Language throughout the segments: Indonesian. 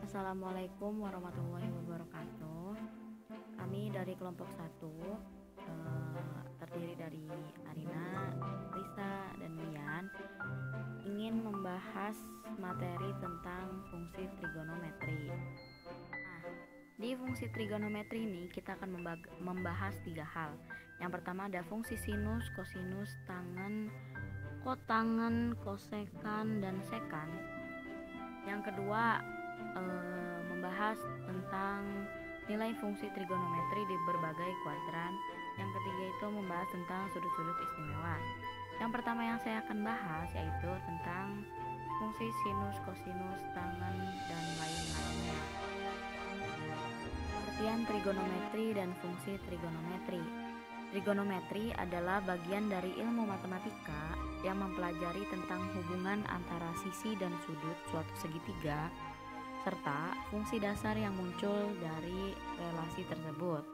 Assalamualaikum warahmatullahi wabarakatuh. Kami dari kelompok 1 terdiri dari Arina, Lisa, dan Mian ingin membahas materi tentang fungsi trigonometri. Nah, di fungsi trigonometri ini kita akan membahas 3 hal. Yang pertama ada fungsi sinus, kosinus, tangen, kotangen, kosekan, dan sekan. Yang kedua membahas tentang nilai fungsi trigonometri di berbagai kuadran. Yang ketiga itu membahas tentang sudut-sudut istimewa. Yang pertama yang saya akan bahas yaitu tentang fungsi sinus, kosinus, tangen, dan lain-lainnya. Pengertian trigonometri dan fungsi trigonometri. Trigonometri adalah bagian dari ilmu matematika yang mempelajari tentang hubungan antara sisi dan sudut suatu segitiga serta fungsi dasar yang muncul dari relasi tersebut.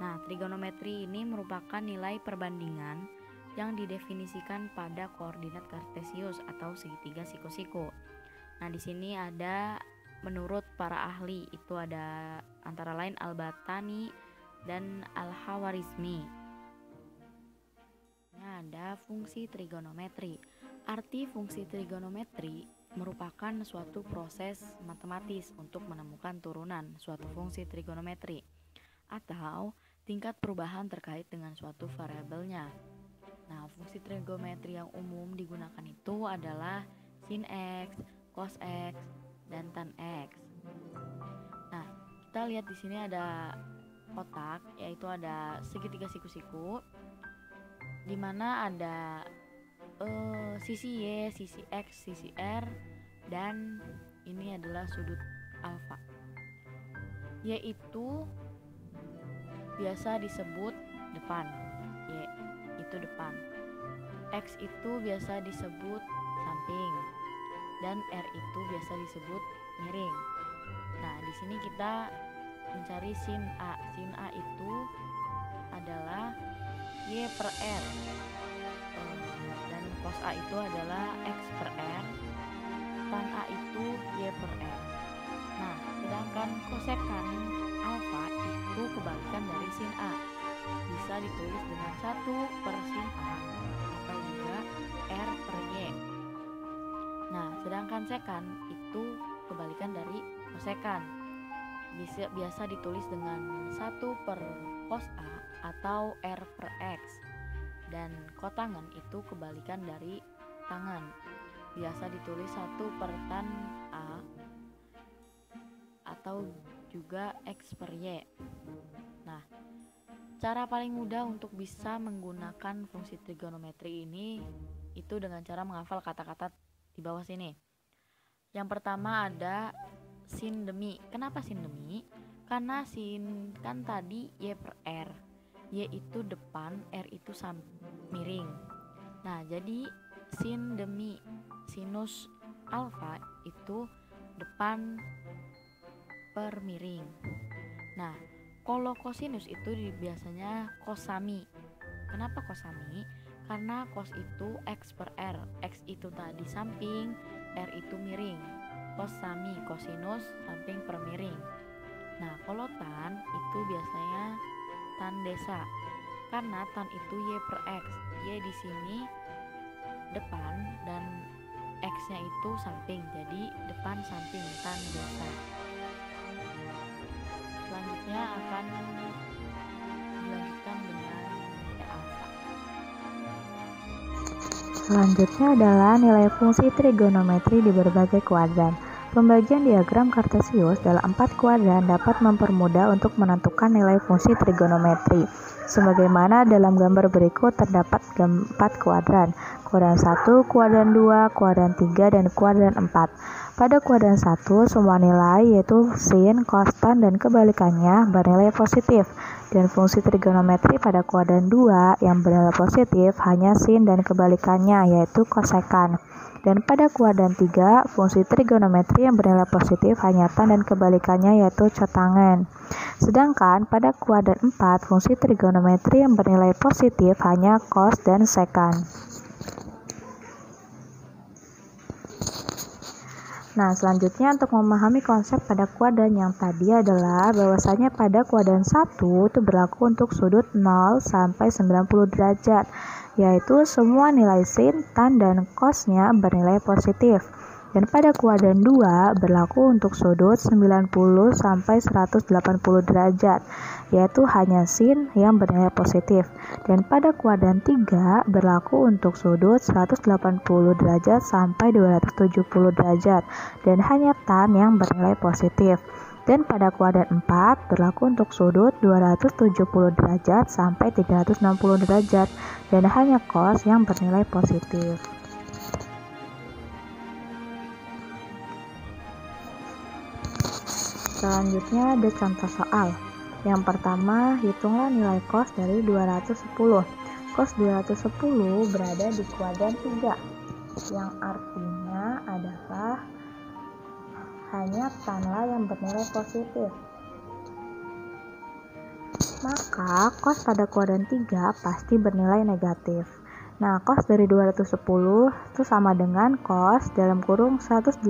Nah, trigonometri ini merupakan nilai perbandingan yang didefinisikan pada koordinat kartesius atau segitiga siku-siku. Nah, di sini ada menurut para ahli itu ada antara lain Al-Battani dan Al-Khawarizmi. Ada fungsi trigonometri. Arti fungsi trigonometri merupakan suatu proses matematis untuk menemukan turunan suatu fungsi trigonometri atau tingkat perubahan terkait dengan suatu variabelnya. Nah, fungsi trigonometri yang umum digunakan itu adalah sin X, cos X, dan tan X. Nah, kita lihat di sini ada kotak, yaitu ada segitiga siku-siku di mana ada sisi Y, sisi X, sisi R, dan ini adalah sudut alfa. Y itu biasa disebut depan, Y itu depan. X itu biasa disebut samping, dan R itu biasa disebut miring. Nah, di sini kita mencari sin A. Sin A itu adalah Y per R, dan cos A itu adalah X per R, tan A itu Y per R. Nah, sedangkan kosekan alfa itu kebalikan dari sin A, bisa ditulis dengan 1 per sin A atau juga R per Y. Nah, sedangkan sekan itu kebalikan dari kosekan, biasa ditulis dengan 1 per cos A atau R per X. Dan kotangen itu kebalikan dari tangen, biasa ditulis 1 per tan A atau juga X per Y. Nah, cara paling mudah untuk bisa menggunakan fungsi trigonometri ini itu dengan cara menghafal kata-kata di bawah sini. Yang pertama ada sin demi. Kenapa sin demi? Karena sin kan tadi Y per R, Y itu depan, R itu miring. Nah, jadi sin demi sinus alfa itu depan per miring. Nah, kalau kosinus itu biasanya kosami. Kenapa kosami? Karena cos itu X per R, X itu tadi samping, R itu miring. Kosami, kosinus samping per miring. Nah, kalau tan itu biasanya tan desa, karena tan itu Y per X. Y di sini depan dan X-nya itu samping, jadi depan samping tan desa. Selanjutnya akan dilanjutkan dengan alfa. Selanjutnya adalah nilai fungsi trigonometri di berbagai kuadran. Pembagian diagram kartesius dalam 4 kuadran dapat mempermudah untuk menentukan nilai fungsi trigonometri. Sebagaimana dalam gambar berikut terdapat 4 kuadran. Kuadran 1, kuadran 2, kuadran 3, dan kuadran 4. Pada kuadran 1, semua nilai yaitu sin, cos, tan, dan kebalikannya bernilai positif. Dan fungsi trigonometri pada kuadran 2 yang bernilai positif hanya sin dan kebalikannya yaitu kosekan. Dan pada kuadran 3, fungsi trigonometri yang bernilai positif hanya tan dan kebalikannya yaitu cotangen. Sedangkan pada kuadran 4, fungsi trigonometri yang bernilai positif hanya cos dan sekan. Nah, selanjutnya untuk memahami konsep pada kuadran yang tadi adalah bahwasanya pada kuadran 1 itu berlaku untuk sudut 0 sampai 90 derajat, yaitu semua nilai sin, tan, dan cosnya bernilai positif. Dan pada kuadran 2 berlaku untuk sudut 90 sampai 180 derajat, yaitu hanya sin yang bernilai positif. Dan pada kuadran 3 berlaku untuk sudut 180 derajat sampai 270 derajat, dan hanya tan yang bernilai positif. Dan pada kuadran 4 berlaku untuk sudut 270 derajat sampai 360 derajat, dan hanya cos yang bernilai positif. Selanjutnya ada contoh soal. Yang pertama, hitunglah nilai cos dari 210. Cos 210 berada di kuadran 3, yang artinya adalah hanya tanlah yang bernilai positif. Maka cos pada kuadran 3 pasti bernilai negatif. Nah, cos dari 210 itu sama dengan cos dalam kurung 180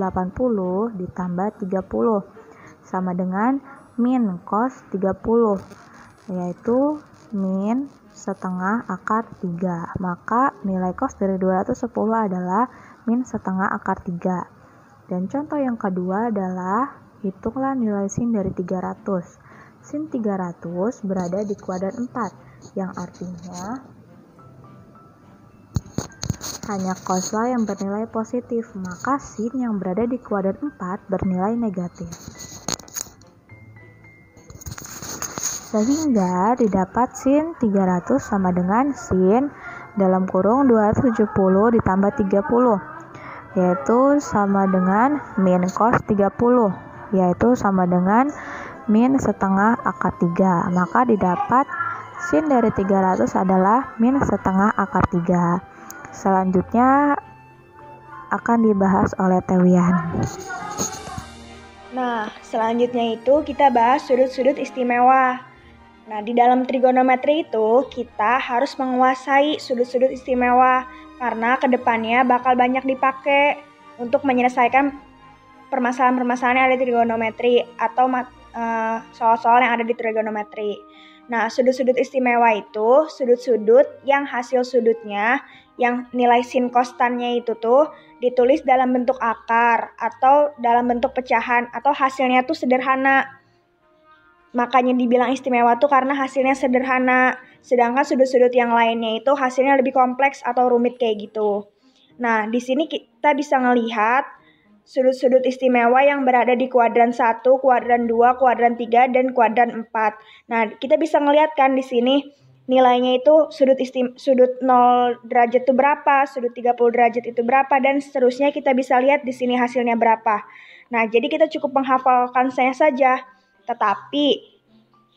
ditambah 30, sama dengan min cos 30, yaitu min setengah akar 3. Maka nilai cos dari 210 adalah min setengah akar 3. Dan contoh yang kedua adalah hitunglah nilai sin dari 300. Sin 300 berada di kuadran 4, yang artinya hanya coslah yang bernilai positif, maka sin yang berada di kuadran 4 bernilai negatif. Sehingga didapat sin 300 sama dengan sin dalam kurung 270 ditambah 30, yaitu sama dengan min cos 30, yaitu sama dengan min setengah akar 3. Maka didapat sin dari 300 adalah min setengah akar 3. Selanjutnya akan dibahas oleh Tewian. Nah, selanjutnya itu kita bahas sudut-sudut istimewa. Nah, di dalam trigonometri itu kita harus menguasai sudut-sudut istimewa karena kedepannya bakal banyak dipakai untuk menyelesaikan permasalahan-permasalahan yang ada di trigonometri atau soal-soal yang ada di trigonometri. Nah, sudut-sudut istimewa itu sudut-sudut yang hasil sudutnya, yang nilai sin kostannya itu tuh ditulis dalam bentuk akar atau dalam bentuk pecahan atau hasilnya tuh sederhana. Makanya dibilang istimewa tuh karena hasilnya sederhana, sedangkan sudut-sudut yang lainnya itu hasilnya lebih kompleks atau rumit kayak gitu. Nah, di sini kita bisa ngelihat sudut-sudut istimewa yang berada di kuadran 1, kuadran 2, kuadran 3, dan kuadran 4. Nah, kita bisa ngelihat kan di sini nilainya itu sudut 0 derajat itu berapa, sudut 30 derajat itu berapa, dan seterusnya kita bisa lihat di sini hasilnya berapa. Nah, jadi kita cukup menghafalkannya saja. Tetapi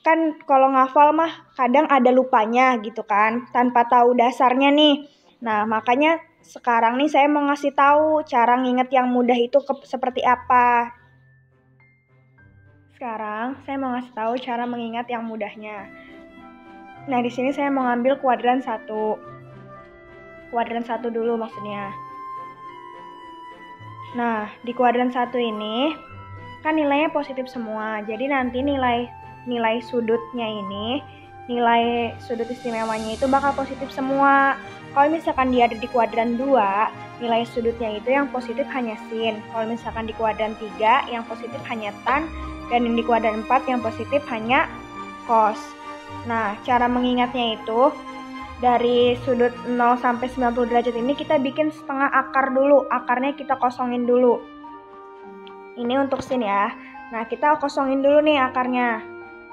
kan kalau ngafal mah kadang ada lupanya gitu kan, tanpa tahu dasarnya nih. Nah, makanya sekarang nih saya mau ngasih tahu cara nginget yang mudah itu seperti apa. Sekarang saya mau ngasih tahu cara mengingat yang mudahnya. Nah, di sini saya mau ngambil kuadran 1. Kuadran 1 dulu maksudnya. Nah, di kuadran 1 ini kan nilainya positif semua. Jadi nanti nilai sudutnya ini, nilai sudut istimewanya itu bakal positif semua. Kalau misalkan dia ada di kuadran 2, nilai sudutnya itu yang positif hanya sin. Kalau misalkan di kuadran 3, yang positif hanya tan. Dan di kuadran 4, yang positif hanya cos. Nah, cara mengingatnya itu, dari sudut 0 sampai 90 derajat ini kita bikin setengah akar dulu. Akarnya kita kosongin dulu. Ini untuk sin ya. Nah, kita kosongin dulu nih akarnya.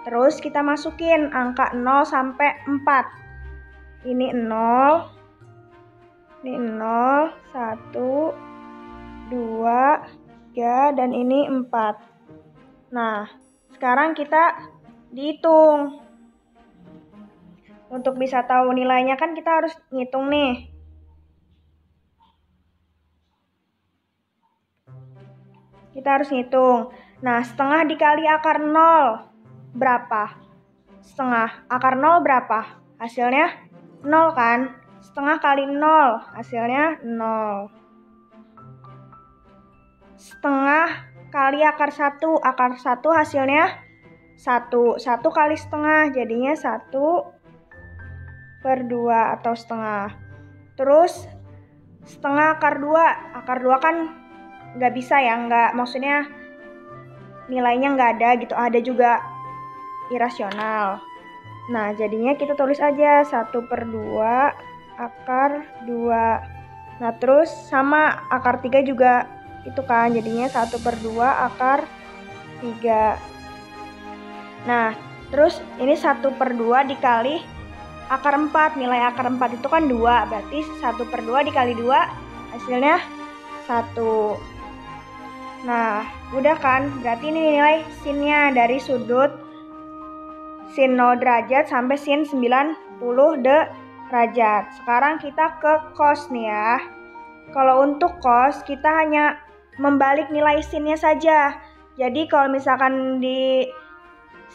Terus kita masukin angka 0 sampai 4. Ini 0. Ini 0, 1, 2, 3, dan ini 4. Nah, sekarang kita dihitung. Untuk bisa tahu nilainya kan kita harus ngitung nih. Kita harus ngitung. Nah, setengah dikali akar 0 berapa? Setengah akar 0 berapa? Hasilnya 0 kan? Setengah kali 0 hasilnya 0. setengah kali akar 1. Akar 1 hasilnya 1. 1 kali setengah jadinya 1/2 atau setengah. Terus setengah akar 2. Akar 2 kan nggak bisa ya, maksudnya nilainya nggak ada gitu. Ada juga irasional. Nah, jadinya kita tulis aja 1/2 akar 2. Nah, terus sama akar 3 juga itu kan, jadinya 1/2 akar 3. Nah, terus ini 1/2 dikali akar 4. Nilai akar 4 itu kan 2, berarti 1/2 dikali 2 hasilnya 1. Nah, udah kan? Berarti ini nilai sinnya dari sudut sin 0 derajat sampai sin 90 derajat. Sekarang kita ke cos nih ya. Kalau untuk cos, kita hanya membalik nilai sinnya saja. Jadi kalau misalkan di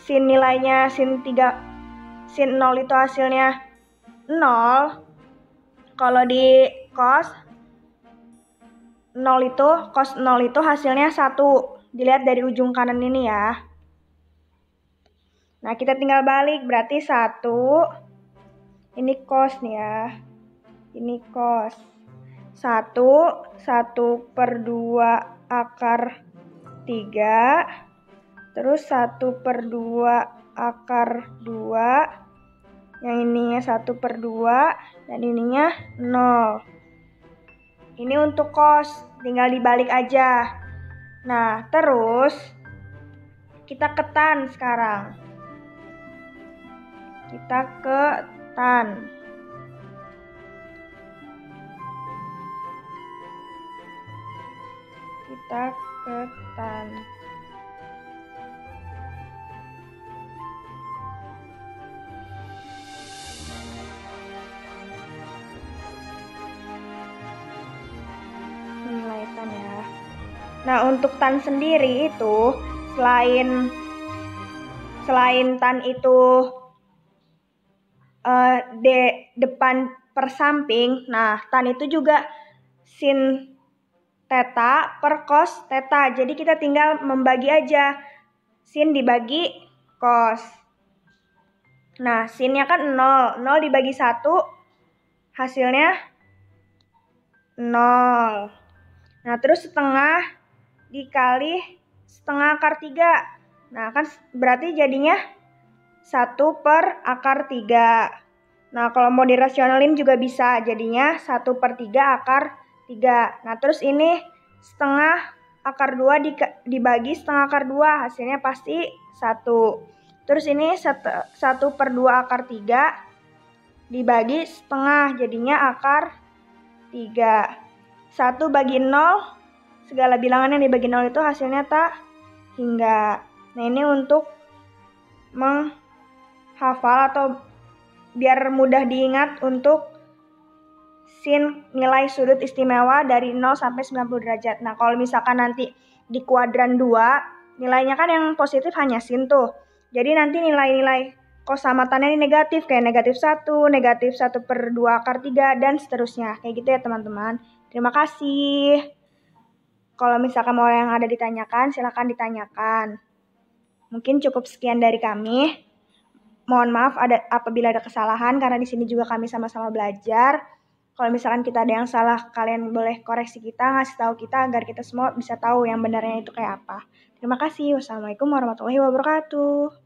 sin nilainya sin 0 itu hasilnya 0. Kalau di cos 0 itu hasilnya 1. Dilihat dari ujung kanan ini ya. Nah, kita tinggal balik, berarti 1. Ini cos nih ya. Ini cos. 1/2 akar 3. Terus 1/2 akar 2. Yang ininya 1/2 dan ininya 0. Ini untuk cos, tinggal dibalik aja. Nah, terus kita ke tan sekarang. Kita ke tan. Kita ke tan. Nilai tan ya. Nah, untuk tan sendiri itu selain tan itu depan per samping, nah tan itu juga sin theta per cos theta. Jadi kita tinggal membagi aja. Sin dibagi cos. Nah, sinnya kan 0. 0 dibagi 1 hasilnya 0. Nah, terus setengah dikali setengah akar 3. Nah, kan berarti jadinya 1/akar 3. Nah, kalau mau dirasionalin juga bisa. Jadinya 1/3 akar 3. Nah, terus ini setengah akar 2 dibagi setengah akar 2. Hasilnya pasti 1. Terus ini 1/2 akar 3 dibagi setengah. Jadinya akar 3. 1 bagi 0. Segala bilangan yang dibagi 0 itu hasilnya tak hingga. Nah, ini untuk menghafal atau biar mudah diingat untuk sin nilai sudut istimewa dari 0 sampai 90 derajat. Nah, kalau misalkan nanti di kuadran 2, nilainya kan yang positif hanya sin tuh. Jadi nanti nilai-nilai kosamatannya ini negatif, kayak negatif 1, negatif 1/2 akar 3, dan seterusnya. Kayak gitu ya teman-teman. Terima kasih. Kalau misalkan mau yang ada ditanyakan, silakan ditanyakan. Mungkin cukup sekian dari kami. Mohon maaf apabila ada kesalahan, karena di sini juga kami sama-sama belajar. Kalau misalkan kita ada yang salah, kalian boleh koreksi kita, ngasih tahu kita agar kita semua bisa tahu yang benarnya itu kayak apa. Terima kasih. Wassalamualaikum warahmatullahi wabarakatuh.